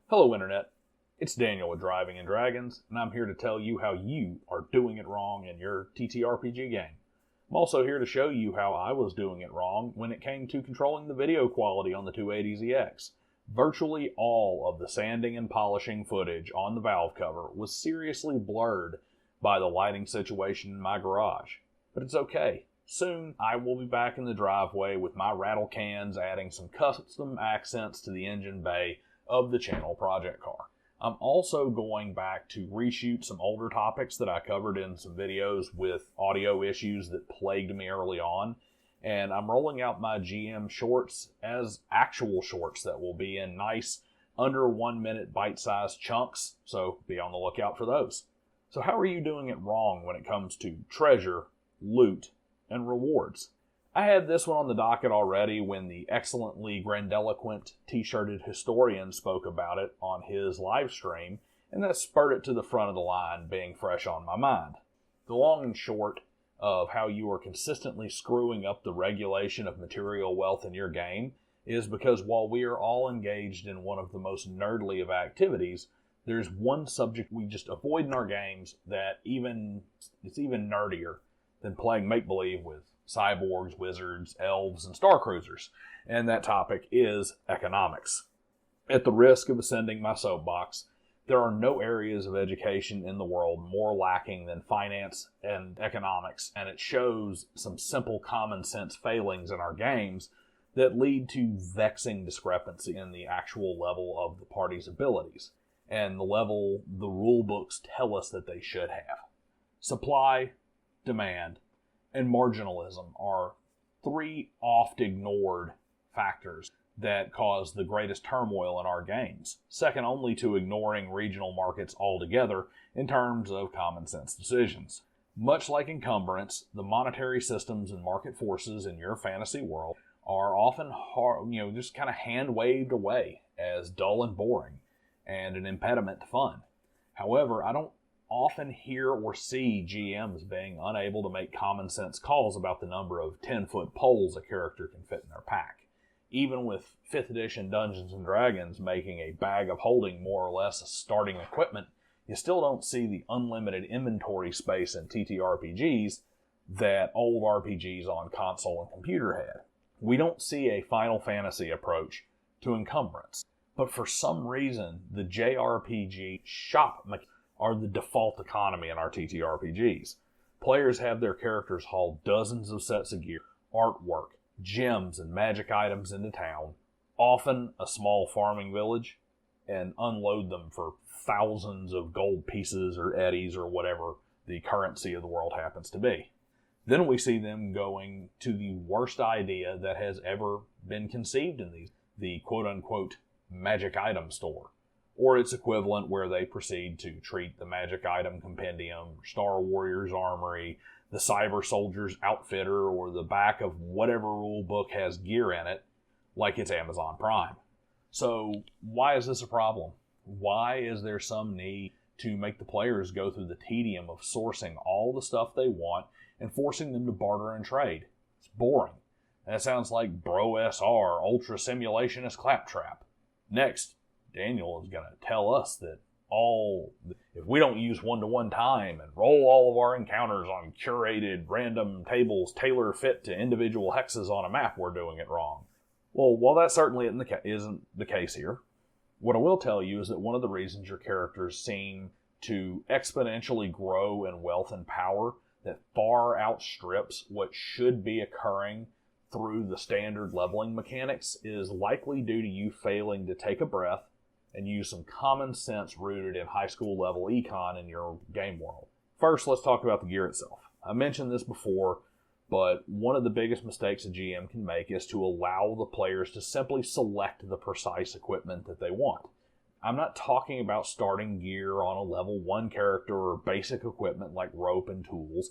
Hello Internet, it's Daniel with Driving and Dragons, and I'm here to tell you how you are doing it wrong in your TTRPG game. I'm also here to show you how I was doing it wrong when it came to controlling the video quality on the 280ZX. Virtually all of the sanding and polishing footage on the valve cover was seriously blurred by the lighting situation in my garage. But it's okay. Soon, I will be back in the driveway with my rattle cans adding some custom accents to the engine bay of the channel project car. I'm also going back to reshoot some older topics that I covered in some videos with audio issues that plagued me early on, and I'm rolling out my GM shorts as actual shorts that will be in nice under 1 minute bite-sized chunks, so be on the lookout for those. So how are you doing it wrong when it comes to treasure, loot, and rewards? I had this one on the docket already when the excellently grandiloquent t-shirted historian spoke about it on his live stream, and that spurred it to the front of the line, being fresh on my mind. The long and short of how you are consistently screwing up the regulation of material wealth in your game is because while we are all engaged in one of the most nerdly of activities, there's one subject we just avoid in our games that it's even nerdier than playing make-believe with cyborgs, wizards, elves, and star cruisers, and that topic is economics. At the risk of ascending my soapbox, there are no areas of education in the world more lacking than finance and economics, and it shows some simple common sense failings in our games that lead to vexing discrepancy in the actual level of the party's abilities, and the level the rule books tell us that they should have. Supply, demand, and marginalism are three oft-ignored factors that cause the greatest turmoil in our games, second only to ignoring regional markets altogether in terms of common sense decisions. Much like encumbrance, the monetary systems and market forces in your fantasy world are often just kind of hand-waved away as dull and boring and an impediment to fun. However, I don't often hear or see GMs being unable to make common sense calls about the number of 10-foot poles a character can fit in their pack. Even with 5th edition Dungeons & Dragons making a bag of holding more or less a starting equipment, you still don't see the unlimited inventory space in TTRPGs that old RPGs on console and computer had. We don't see a Final Fantasy approach to encumbrance, but for some reason the JRPG shop mechanics are the default economy in our TTRPGs. Players have their characters haul dozens of sets of gear, artwork, gems, and magic items into town, often a small farming village, and unload them for thousands of gold pieces or eddies or whatever the currency of the world happens to be. Then we see them going to the worst idea that has ever been conceived in the quote-unquote magic item store, or its equivalent where they proceed to treat the Magic Item Compendium, Star Warrior's Armory, the Cyber Soldier's Outfitter, or the back of whatever rule book has gear in it, like it's Amazon Prime. So, why is this a problem? Why is there some need to make the players go through the tedium of sourcing all the stuff they want and forcing them to barter and trade? It's boring. That sounds like Bro SR, Ultra Simulationist Claptrap. Next, Daniel is going to tell us that if we don't use one-to-one time and roll all of our encounters on curated random tables tailor-fit to individual hexes on a map, we're doing it wrong. Well, while that certainly isn't the case here, what I will tell you is that one of the reasons your characters seem to exponentially grow in wealth and power that far outstrips what should be occurring through the standard leveling mechanics is likely due to you failing to take a breath and use some common sense rooted in high school level econ in your game world. First, let's talk about the gear itself. I mentioned this before, but one of the biggest mistakes a GM can make is to allow the players to simply select the precise equipment that they want. I'm not talking about starting gear on a level 1 character or basic equipment like rope and tools.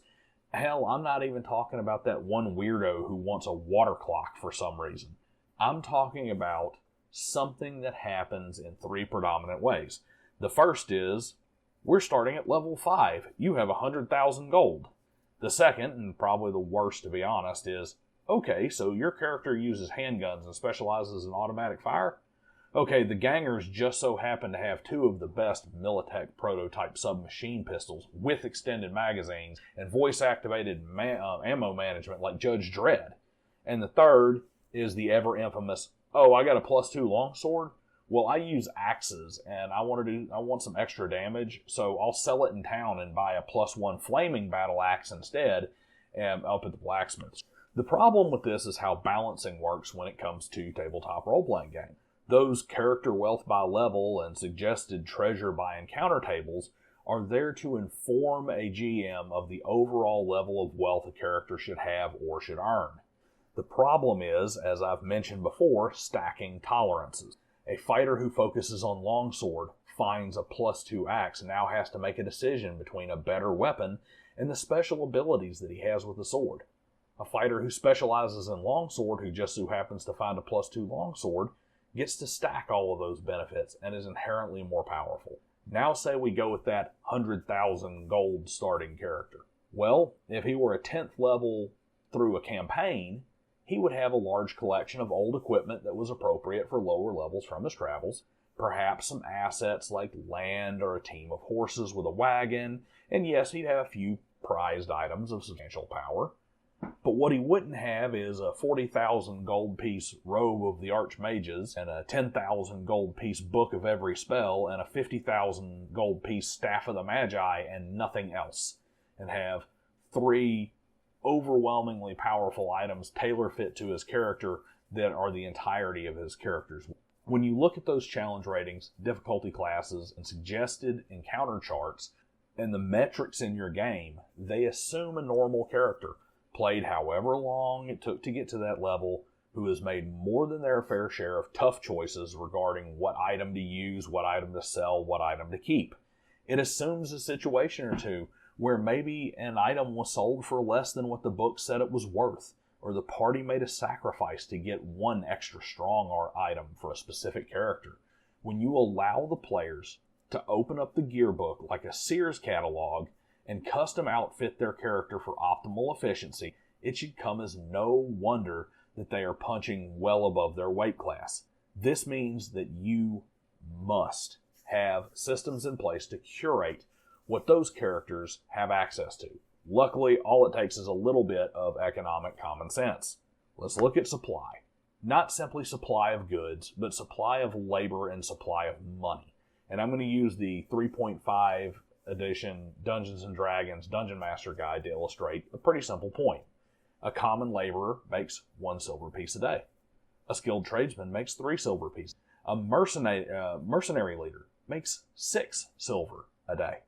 Hell, I'm not even talking about that one weirdo who wants a water clock for some reason. I'm talking about something that happens in 3 predominant ways. The first is, we're starting at level 5. You have 100,000 gold. The second, and probably the worst to be honest, is, okay, so your character uses handguns and specializes in automatic fire? Okay, the gangers just so happen to have two of the best Militech prototype submachine pistols with extended magazines and voice-activated ammo management like Judge Dredd. And the third is the ever-infamous, oh, I got a +2 longsword? Well, I use axes, and I want some extra damage, so I'll sell it in town and buy a +1 flaming battle axe instead up at the blacksmith's. The problem with this is how balancing works when it comes to tabletop role-playing games. Those character wealth by level and suggested treasure by encounter tables are there to inform a GM of the overall level of wealth a character should have or should earn. The problem is, as I've mentioned before, stacking tolerances. A fighter who focuses on longsword finds a +2 axe and now has to make a decision between a better weapon and the special abilities that he has with the sword. A fighter who specializes in longsword who just so happens to find a +2 longsword gets to stack all of those benefits and is inherently more powerful. Now say we go with that 100,000 gold starting character. Well, if he were a 10th level through a campaign, he would have a large collection of old equipment that was appropriate for lower levels from his travels, perhaps some assets like land or a team of horses with a wagon, and yes, he'd have a few prized items of substantial power. But what he wouldn't have is a 40,000 gold piece robe of the Archmages and a 10,000 gold piece book of every spell and a 50,000 gold piece staff of the Magi and nothing else, and have 3 overwhelmingly powerful items tailor-fit to his character that are the entirety of his character's. When you look at those challenge ratings, difficulty classes, and suggested encounter charts, and the metrics in your game, they assume a normal character, played however long it took to get to that level, who has made more than their fair share of tough choices regarding what item to use, what item to sell, what item to keep. It assumes a situation or two where maybe an item was sold for less than what the book said it was worth, or the party made a sacrifice to get one extra strong item for a specific character. When you allow the players to open up the gear book like a Sears catalog and custom outfit their character for optimal efficiency, it should come as no wonder that they are punching well above their weight class. This means that you must have systems in place to curate what those characters have access to. Luckily, all it takes is a little bit of economic common sense. Let's look at supply. Not simply supply of goods, but supply of labor and supply of money. And I'm going to use the 3.5 edition Dungeons & Dragons Dungeon Master Guide to illustrate a pretty simple point. A common laborer makes 1 silver piece a day. A skilled tradesman makes 3 silver pieces. A mercenary leader makes 6 silver a day.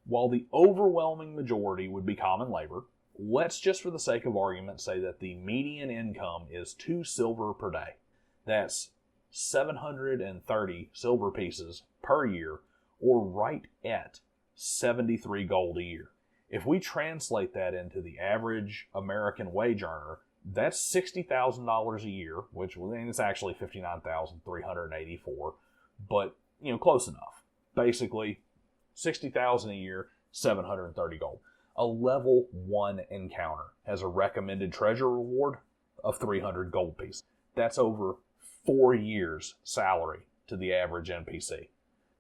While the overwhelming majority would be common labor, let's just for the sake of argument say that the median income is 2 silver per day. That's 730 silver pieces per year, or right at 73 gold a year. If we translate that into the average American wage earner, that's $60,000 a year, which is actually $59,384, but close enough. Basically, $60,000 a year, 730 gold. A level 1 encounter has a recommended treasure reward of 300 gold pieces. That's over 4 years' salary to the average NPC.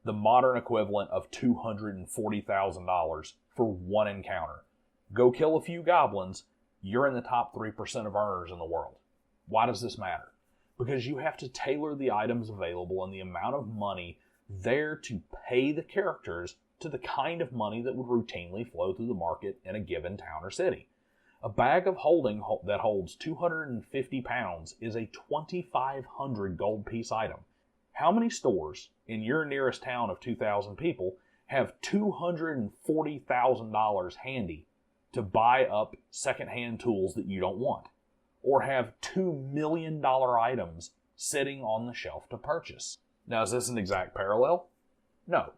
The modern equivalent of $240,000 for 1 encounter. Go kill a few goblins, you're in the top 3% of earners in the world. Why does this matter? Because you have to tailor the items available and the amount of money there to pay the characters to the kind of money that would routinely flow through the market in a given town or city. A bag of holding that holds 250 pounds is a 2,500 gold piece item. How many stores in your nearest town of 2,000 people have $240,000 handy to buy up secondhand tools that you don't want? Or have $2 million items sitting on the shelf to purchase? Now, is this an exact parallel? No.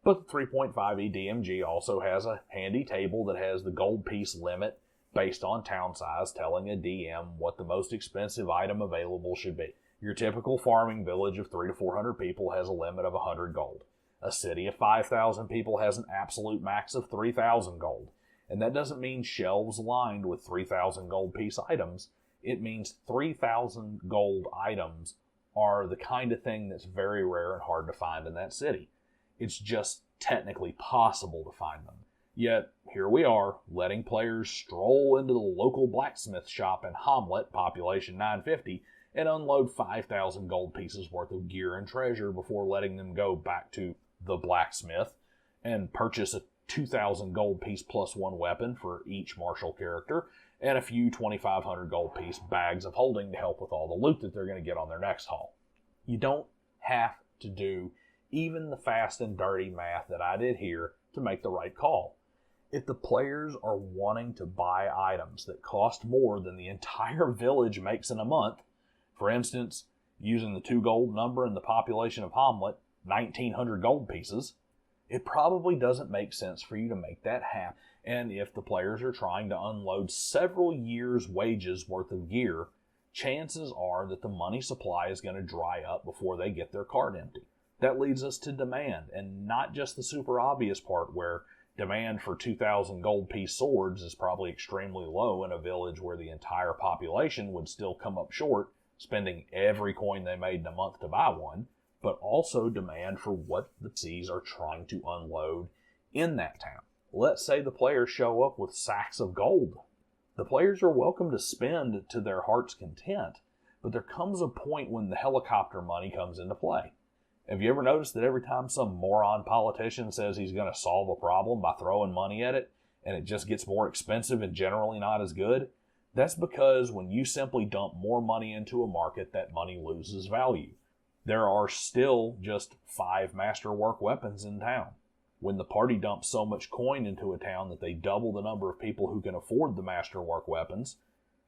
But the 3.5e DMG also has a handy table that has the gold piece limit based on town size, telling a DM what the most expensive item available should be. Your typical farming village of 300 to 400 people has a limit of 100 gold. A city of 5,000 people has an absolute max of 3,000 gold. And that doesn't mean shelves lined with 3,000 gold piece items. It means 3,000 gold items are the kind of thing that's very rare and hard to find in that city. It's just technically possible to find them. Yet, here we are, letting players stroll into the local blacksmith shop in Hamlet, population 950, and unload 5,000 gold pieces worth of gear and treasure before letting them go back to the blacksmith and purchase a 2,000 gold piece plus one weapon for each martial character, and a few 2,500 gold piece bags of holding to help with all the loot that they're going to get on their next haul. You don't have to do even the fast and dirty math that I did here to make the right call. If the players are wanting to buy items that cost more than the entire village makes in a month, for instance, using the 2 gold number in the population of Hamlet, 1,900 gold pieces, it probably doesn't make sense for you to make that happen. And if the players are trying to unload several years' wages worth of gear, chances are that the money supply is going to dry up before they get their cart empty. That leads us to demand, and not just the super obvious part where demand for 2,000 gold piece swords is probably extremely low in a village where the entire population would still come up short, spending every coin they made in a month to buy one, but also demand for what the C's are trying to unload in that town. Let's say the players show up with sacks of gold. The players are welcome to spend to their heart's content, but there comes a point when the helicopter money comes into play. Have you ever noticed that every time some moron politician says he's going to solve a problem by throwing money at it, and it just gets more expensive and generally not as good? That's because when you simply dump more money into a market, that money loses value. There are still just 5 masterwork weapons in town. When the party dumps so much coin into a town that they double the number of people who can afford the masterwork weapons,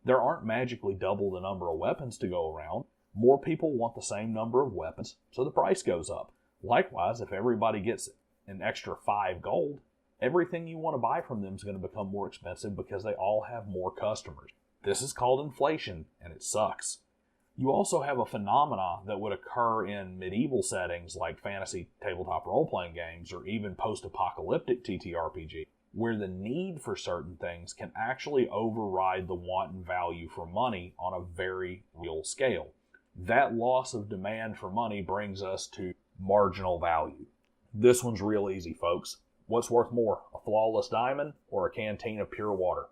there aren't magically double the number of weapons to go around. More people want the same number of weapons, so the price goes up. Likewise, if everybody gets an extra 5 gold, everything you want to buy from them is going to become more expensive because they all have more customers. This is called inflation, and it sucks. You also have a phenomena that would occur in medieval settings like fantasy tabletop role-playing games or even post-apocalyptic TTRPG, where the need for certain things can actually override the want and value for money on a very real scale. That loss of demand for money brings us to marginal value. This one's real easy, folks. What's worth more, a flawless diamond or a canteen of pure water?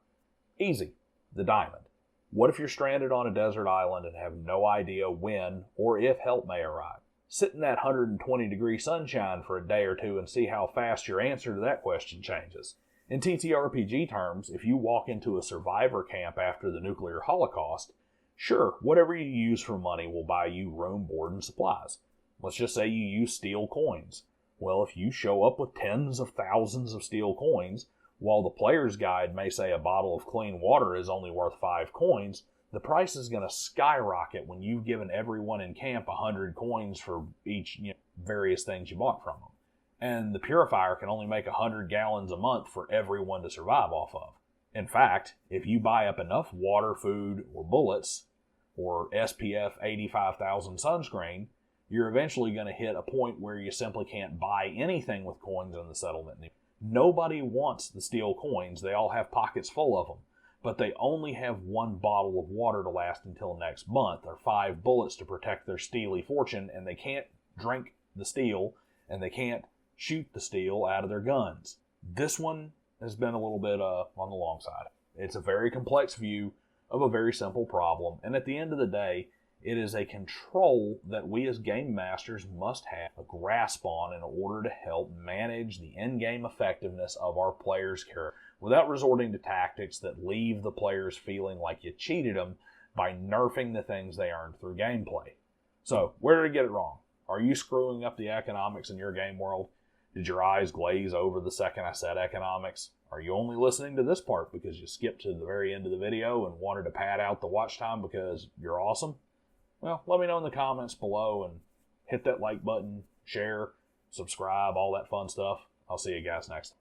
Easy, the diamond. What if you're stranded on a desert island and have no idea when or if help may arrive? Sit in that 120-degree sunshine for a day or two and see how fast your answer to that question changes. In TTRPG terms, if you walk into a survivor camp after the nuclear holocaust, sure, whatever you use for money will buy you room, board, and supplies. Let's just say you use steel coins. Well, if you show up with tens of thousands of steel coins, while the player's guide may say a bottle of clean water is only worth 5 coins, the price is going to skyrocket when you've given everyone in camp 100 coins for each various things you bought from them. And the purifier can only make 100 gallons a month for everyone to survive off of. In fact, if you buy up enough water, food, or bullets, or SPF 85,000 sunscreen, you're eventually going to hit a point where you simply can't buy anything with coins in the settlement. Nobody wants the steel coins. They all have pockets full of them. But they only have 1 bottle of water to last until next month, or 5 bullets to protect their steely fortune, and they can't drink the steel, and they can't shoot the steel out of their guns. This one has been a little bit on the long side. It's a very complex view of a very simple problem, and at the end of the day, it is a control that we as game masters must have a grasp on in order to help manage the in-game effectiveness of our players' character without resorting to tactics that leave the players feeling like you cheated them by nerfing the things they earned through gameplay. So, where did I get it wrong? Are you screwing up the economics in your game world? Did your eyes glaze over the second I said economics? Are you only listening to this part because you skipped to the very end of the video and wanted to pad out the watch time because you're awesome? Well, let me know in the comments below and hit that like button, share, subscribe, all that fun stuff. I'll see you guys next time.